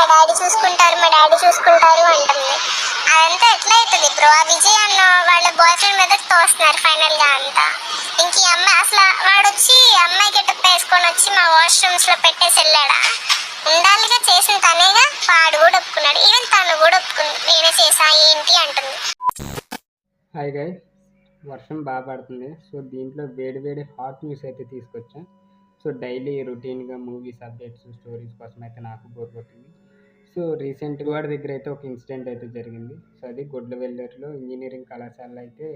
మా డాడీ చూసుకుంటారు అంటుంది. అదంతా ఎట్లా అవుతుంది బ్రో? ఆ విజయ్ అన్న వాళ్ళ బాయ్ ఫ్రెండ్ మీద తోస్తున్నారు ఫైనల్ గా అంతా. ఇంక ఈ అమ్మాయి అసలు వాడు వచ్చి అమ్మాయి గెటప్ వేసుకొని వచ్చి మా వాష్రూమ్స్ లో పెట్టేసి వెళ్ళాడా? ఉండాలిగా, చేసిన తనేగా. వాడు కూడా ఒప్పుకున్నాడు, ఈవెన్ తను కూడా ఒప్పుకుంది, నేనే చేసా ఏంటి అంటుంది. హాయ్ గైస్, వర్షం బాగా పడుతుంది. సో దీంట్లో వేడి హాట్ న్యూస్ అయితే తీసుకొచ్చా. సో డైలీ రొటీన్గా మూవీస్ అప్డేట్స్ స్టోరీస్ కోసం అయితే నాకు బోర్ కొట్టింది. సో రీసెంట్గా వాడి దగ్గర అయితే ఒక ఇన్సిడెంట్ అయితే జరిగింది. సో అది గుడ్లవెల్లూరులో ఇంజనీరింగ్ కళాశాలలో అయితే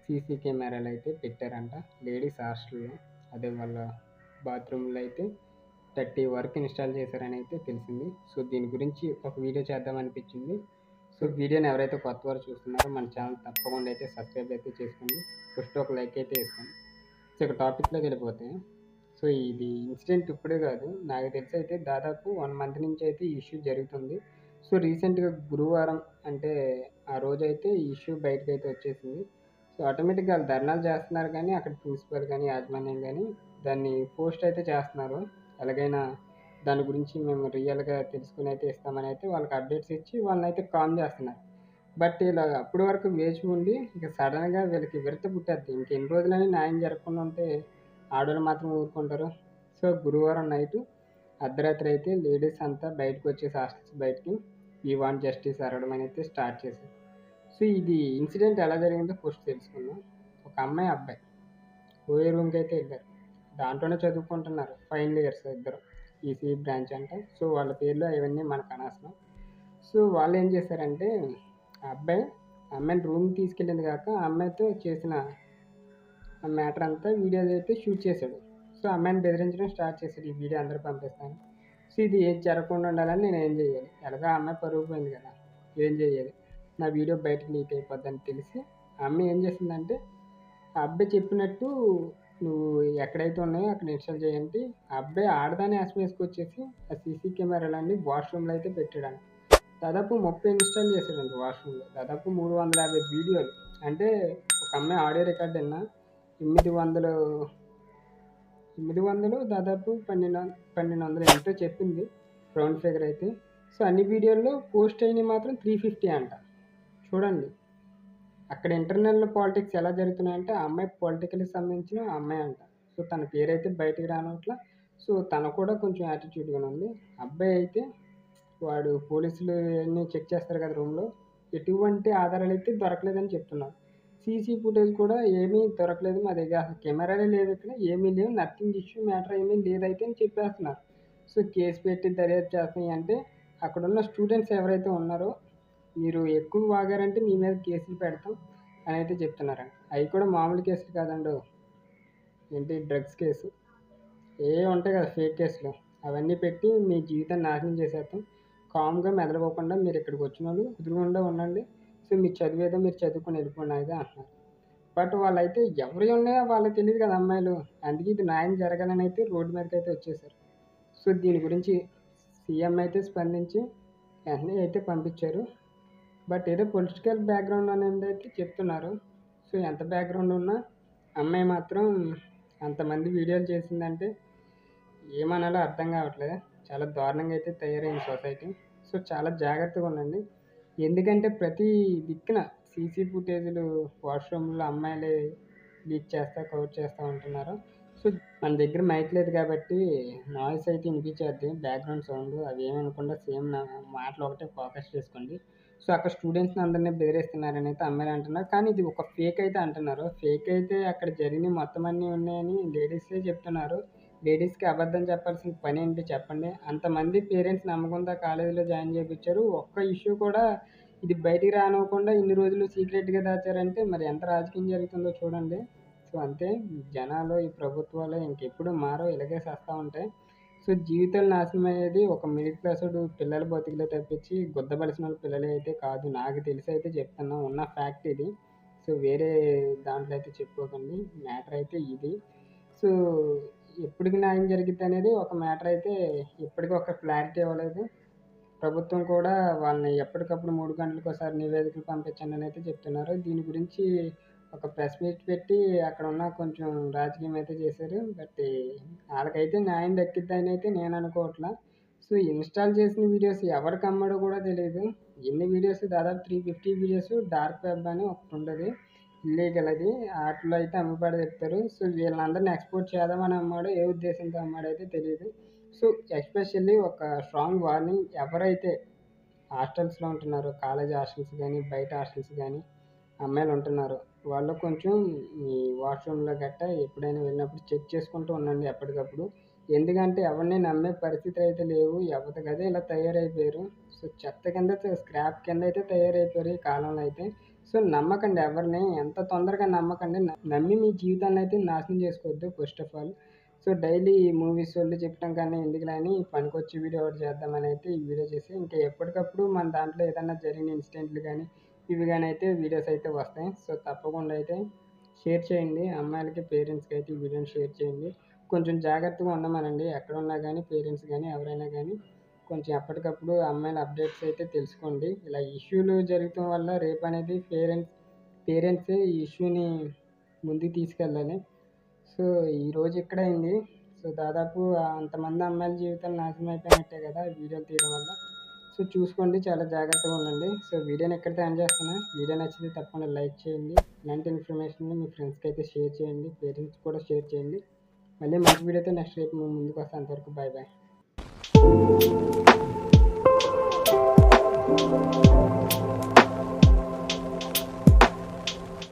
సీసీ కెమెరాలు అయితే పెట్టారంట లేడీస్ హాస్టల్లో. అదే వాళ్ళ బాత్రూంలో అయితే 30 వరకు ఇన్స్టాల్ చేశారని అయితే తెలిసింది. సో దీని గురించి ఒక వీడియో చేద్దామనిపించింది. సో వీడియోని ఎవరైతే కొత్త వారు చూస్తున్నారో మన ఛానల్ తప్పకుండా అయితే సబ్స్క్రైబ్ అయితే చేసుకోండి, ఫస్ట్ ఒక లైక్ అయితే వేసుకోండి. సో ఇక టాపిక్లోకి వెళ్ళిపోతే, సో ఇది ఇన్సిడెంట్ ఇప్పుడే కాదు, నాకు తెలిసి అయితే దాదాపు 1 మంత్ నుంచి అయితే ఈ ఇష్యూ జరుగుతుంది. సో రీసెంట్గా గురువారం అంటే ఆ రోజు అయితే ఈ ఇష్యూ బయటకు అయితే వచ్చేసింది. సో ఆటోమేటిక్గా వాళ్ళు ధర్నాలు చేస్తున్నారు, కానీ అక్కడ ప్రిన్సిపల్ కానీ యాజమాన్యం కానీ దాన్ని పోస్ట్ అయితే చేస్తున్నారు. ఎలాగైనా దాని గురించి మేము రియల్గా తెలుసుకుని అయితే ఇస్తామని అయితే వాళ్ళకి అప్డేట్స్ ఇచ్చి వాళ్ళని అయితే కామ్ చేస్తున్నారు. బట్ ఇలా అప్పటి వరకు వేచి ఉండి ఇక సడన్గా వీళ్ళకి విరత పుట్టేద్ది. ఇంకెన్ని రోజులని న్యాయం జరగకుండా ఉంటే ఆడవాళ్ళు మాత్రం ఊరుకుంటారు. సో గురువారం నైటు అర్ధరాత్రి అయితే లేడీస్ అంతా బయటకు వచ్చేసి హాస్టల్స్ బయటికి వీ వాంట్ జస్టిస్ అరవడం అని అయితే స్టార్ట్ చేశారు. సో ఇది ఇన్సిడెంట్ ఎలా జరిగిందో ఫస్ట్ తెలుసుకుందాం. ఒక అమ్మాయి అబ్బాయి ఓఏ రూమ్కి అయితే వెళ్ళారు. దాంట్లోనే చదువుకుంటున్నారు, ఫైనల్ ఇయర్స్ ఇద్దరు, ఈసీ బ్రాంచ్ అంట. సో వాళ్ళ పేర్లు అవన్నీ మనకు అనవసరం. సో వాళ్ళు ఏం చేశారంటే ఆ అమ్మాయిని రూమ్కి తీసుకెళ్ళింది కాక ఆ అమ్మాయితో చేసిన మ్యాటర్ అంతా వీడియో అయితే షూట్ చేశాడు. సో అమ్మాయిని బెదిరించడం స్టార్ట్ చేశాడు, ఈ వీడియో అందరూ పంపిస్తాను. సో ఇది ఏం జరగకుండా ఉండాలని నేను ఏం చేయాలి, ఎలాగో ఆ అమ్మాయి పరుగు పోయింది కదా, ఏం చేయాలి, నా వీడియో బయటకు లీక్ అయిపోద్దని తెలిసి ఆ అమ్మాయి ఏం చేసిందంటే ఆ అబ్బాయి చెప్పినట్టు నువ్వు ఎక్కడైతే ఉన్నాయో అక్కడ ఇన్స్టాల్ చేయండి. ఆ అబ్బాయి ఆడదాన్ని వేసుకొచ్చేసి ఆ సీసీ కెమెరాలన్నీ వాష్రూమ్లో అయితే పెట్టాడు. దాదాపు 30 ఇన్స్టాల్ చేశాడండి వాష్రూమ్లో. దాదాపు 350 వీడియోలు. అంటే ఒక అమ్మాయి ఆడియో రికార్డ్ అయినా 800 దాదాపు 1200 ఎంతో చెప్పింది రౌండ్ ఫిగర్ అయితే. సో అన్ని వీడియోల్లో పోస్ట్ అయినవి మాత్రం 350 అంట. చూడండి అక్కడ ఇంటర్నల్ పాలిటిక్స్ ఎలా జరుగుతున్నాయంటే ఆ అమ్మాయి పొలిటికల్కి సంబంధించిన అమ్మాయి అంట. సో తన పేరైతే బయటికి రానట్ల. సో తను కూడా కొంచెం యాటిట్యూడ్గానే ఉంది. అబ్బాయి అయితే వాడు పోలీసులు అన్నీ చెక్ చేస్తారు కదా రూమ్లో, ఎటువంటి ఆధారాలు అయితే దొరకలేదని చెప్తున్నారు. సీసీ ఫుటేజ్ కూడా ఏమీ దొరకలేదు మా దగ్గర, అసలు కెమెరాలే లేవు, ఇక్కడ ఏమీ లేవు, నథింగ్ ఇష్యూ మ్యాటర్ ఏమీ లేదైతే అని చెప్పేస్తున్నారు. సో కేసు పెట్టి దర్యాప్తు చేస్తున్నాయి అంటే అక్కడున్న స్టూడెంట్స్ ఎవరైతే ఉన్నారో మీరు ఎక్కువ వాగారంటే మీ మీద కేసులు పెడతాం అని అయితే చెప్తున్నారండి. అవి కూడా మామూలు కేసులు కాదండి, ఏంటి డ్రగ్స్ కేసు ఏ ఉంటాయి కదా ఫేక్ కేసులు, అవన్నీ పెట్టి మీ జీవితాన్ని నాశనం చేసేస్తాం. కామ్గా మెదలుకోకుండా మీరు ఇక్కడికి వచ్చిన వాళ్ళు ఎదురుగుండా ఉండండి. సో మీరు చదివేదో మీరు చదువుకొని వెళ్ళిపోండి అయితే అంటున్నారు. బట్ వాళ్ళైతే ఎవరు ఉన్నాయో వాళ్ళకి తెలియదు కదా అమ్మాయిలు, అందుకే ఇది న్యాయం జరగాలని అయితే రోడ్డు మీదకి అయితే వచ్చేసారు. సో దీని గురించి సీఎం అయితే స్పందించి వెంటనే అయితే పంపించారు. బట్ ఏదో పొలిటికల్ బ్యాక్గ్రౌండ్ అనేది అయితే చెప్తున్నారు. సో ఎంత బ్యాక్గ్రౌండ్ ఉన్నా అమ్మాయి మాత్రం అంతమంది వీడియోలు చేసిందంటే ఏమనాలో అర్థం కావట్లేదు. చాలా దారుణంగా అయితే తయారైంది సొసైటీ. సో చాలా జాగ్రత్తగా ఉండండి. ఎందుకంటే ప్రతి దిక్కున సీసీ ఫుటేజ్లు వాష్రూమ్లో అమ్మాయిలే లీక్ చేస్తా కవర్ చేస్తూ ఉంటున్నారు. సో మన దగ్గర మైక్ లేదు కాబట్టి నాయిస్ అయితే వినిపించేద్ది, బ్యాక్గ్రౌండ్ సౌండ్ అవి ఏమనుకుండా సేమ్ నా మాటలు ఒకటే ఫోకస్ చేసుకోండి. సో అక్కడ స్టూడెంట్స్ని అందరినీ బెదిరిస్తున్నారని అయితే అమ్మాయిలు అంటున్నారు, కానీ ఇది ఒక ఫేక్ అయితే అంటున్నారు. ఫేక్ అయితే అక్కడ జరిగిన మొత్తం అన్నీ ఉన్నాయని లేడీసే చెప్తున్నారు. లేడీస్కి అబద్ధం చెప్పాల్సిన పని ఏంటి చెప్పండి? అంతమంది పేరెంట్స్ నమ్మకంతో కాలేజీలో జాయిన్ చేయించారు, ఒక్క ఇష్యూ కూడా ఇది బయటికి రానివ్వకుండా ఇన్ని రోజులు సీక్రెట్గా దాచారంటే మరి ఎంత రాజకీయం జరుగుతుందో చూడండి. సో అంతే, జనాలు ఈ ప్రభుత్వాలు ఇంకెప్పుడు మారో, ఇలాగే చేస్తూ ఉంటాయి. సో జీవితాలు నాశనం అయ్యేది ఒక మిడిల్ క్లాసుడు పిల్లల బతుకులే తప్పించి గుద్దబలిసిన వాళ్ళ పిల్లలే అయితే కాదు. నాకు తెలిసి అయితే చెప్తున్నా, ఉన్న ఫ్యాక్ట్ ఇది. సో వేరే దాంట్లో అయితే చెప్పుకోకండి, మ్యాటర్ అయితే ఇది. సో ఎప్పటికి న్యాయం జరిగిద్ది అనేది ఒక మ్యాటర్ అయితే ఇప్పటికీ ఒక క్లారిటీ ఇవ్వలేదు. ప్రభుత్వం కూడా వాళ్ళని ఎప్పటికప్పుడు 3 గంటలకోసారి నివేదికలు పంపించండి అని అయితే చెప్తున్నారు. దీని గురించి ఒక ప్రెస్ మీట్ పెట్టి అక్కడ ఉన్న కొంచెం రాజకీయం అయితే చేశారు. బట్ వాళ్ళకైతే న్యాయం దక్కిద్దని అయితే నేను అనుకోవట్లా. సో ఇన్స్టాల్ చేసిన వీడియోస్ ఎవరికి అమ్మాడో కూడా తెలియదు. ఎన్ని వీడియోస్ దాదాపు 350 వీడియోస్ డార్క్ వెబ్ అని ఒకటి ఉండదు, ఇల్లీగల్ అది. వాటిలో అయితే అమ్ముబడి చెప్తారు. సో వీళ్ళందరినీ ఎక్స్పోర్ట్ చేద్దామని అమ్మాడో ఏ ఉద్దేశంతో అమ్మాడైతే తెలియదు. సో ఎస్పెషల్లీ ఒక స్ట్రాంగ్ వార్నింగ్, ఎవరైతే హాస్టల్స్లో ఉంటున్నారో, కాలేజ్ హాస్టల్స్ కానీ బయట హాస్టల్స్ కానీ అమ్మాయిలు ఉంటున్నారు, వాళ్ళు కొంచెం ఈ వాష్రూమ్లో గట్టా ఎప్పుడైనా వెళ్ళినప్పుడు చెక్ చేసుకుంటూ ఉండండి ఎప్పటికప్పుడు. ఎందుకంటే ఎవరిని నమ్మే పరిస్థితులు అయితే లేవు. ఎవరికదే ఇలా తయారైపోయారు. సో చెత్త కింద స్క్రాప్ కింద అయితే తయారైపోయారు ఈ కాలంలో అయితే. సో నమ్మకండి ఎవరిని, ఎంత తొందరగా నమ్మకండి. నమ్మి మీ జీవితాన్ని అయితే నాశనం చేసుకోవద్దు first of all. So daily movies వాళ్ళు చెప్పడం కన్నా ఎందుకులే అని పనికొచ్చే వీడియో ఒకటి చేద్దామని అయితే ఈ వీడియో చేసి, ఇంకా ఎప్పటికప్పుడు మన దాంట్లో ఏదైనా జరిగిన ఇన్సిడెంట్లు కానీ ఇవి కానీ అయితే వీడియోస్ అయితే వస్తాయి. సో తప్పకుండా అయితే షేర్ చేయండి. అమ్మాయిలకి పేరెంట్స్కి అయితే ఈ వీడియోని షేర్ చేయండి. కొంచెం జాగ్రత్తగా ఉండమనండి. ఎక్కడ ఉన్నా కానీ పేరెంట్స్ కానీ ఎవరైనా కానీ కొంచెం ఎప్పటికప్పుడు అమ్మాయిల అప్డేట్స్ అయితే తెలుసుకోండి. ఇలా ఇష్యూలు జరగటం వల్ల రేపు అనేది పేరెంట్సే ఈ ఇష్యూని ముందుకు తీసుకెళ్ళాలి. సో ఈరోజు ఇక్కడ అయింది. సో దాదాపు అంతమంది అమ్మాయిల జీవితాలు నాశనం అయిపోయినట్టే కదా ఈ వీడియోలు తీయడం వల్ల. సో చూసుకోండి, చాలా జాగ్రత్తగా ఉండండి. సో వీడియోని ఎక్కడితో ఎండ్ చేస్తున్నా. వీడియో నచ్చితే తప్పకుండా లైక్ చేయండి. ఇలాంటి ఇన్ఫర్మేషన్ మీ ఫ్రెండ్స్కి అయితే షేర్ చేయండి, పేరెంట్స్ కూడా షేర్ చేయండి. మళ్ళీ మంచి వీడియోతో నెక్స్ట్ రేపు ముందుకు వస్తాను. అంతవరకు బాయ్ బాయ్.